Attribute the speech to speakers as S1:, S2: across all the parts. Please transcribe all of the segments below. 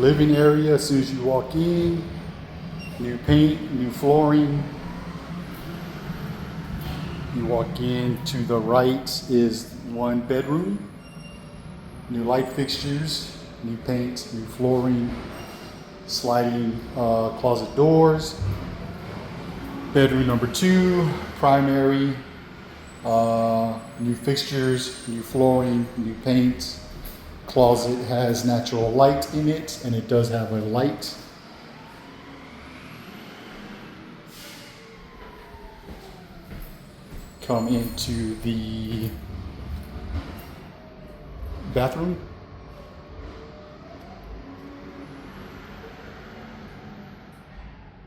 S1: Living area as soon as you walk in. New paint, new flooring. You walk in, to the right is one bedroom. New light fixtures, new paint, new flooring, sliding closet doors. Bedroom number 2, primary, new fixtures, new flooring, new paint. Closet has natural light in it, and it does have a light. Come into the bathroom.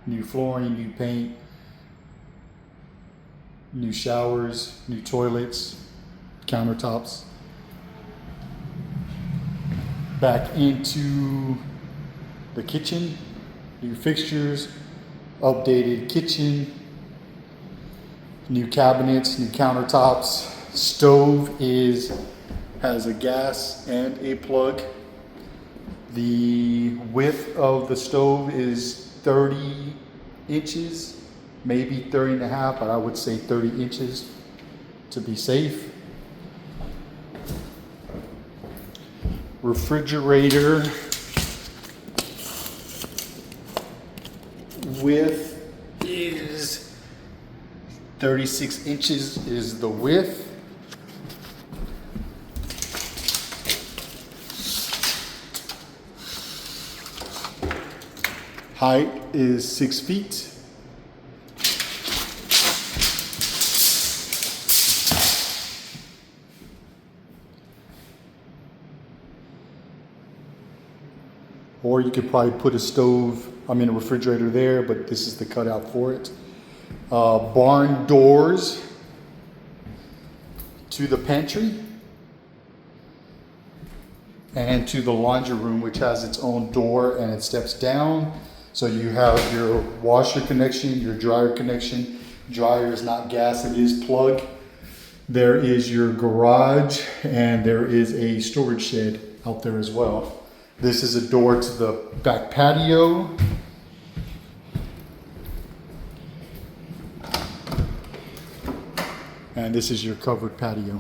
S1: New flooring, new paint, new showers, new toilets, countertops. Back into the kitchen, new fixtures, updated kitchen, new cabinets, new countertops. Stove has a gas and a plug. The width of the stove is 30 inches, maybe 30 and a half, but I would say 30 inches to be safe. Refrigerator width is 36 inches is the width. Height is 6 feet. Or you could probably put a refrigerator there, but this is the cutout for it. Barn doors to the pantry and to the laundry room, which has its own door and it steps down. So you have your washer connection, your dryer connection. Dryer is not gas, it is plug. There is your garage, and there is a storage shed out there as well. This is a door to the back patio. And this is your covered patio.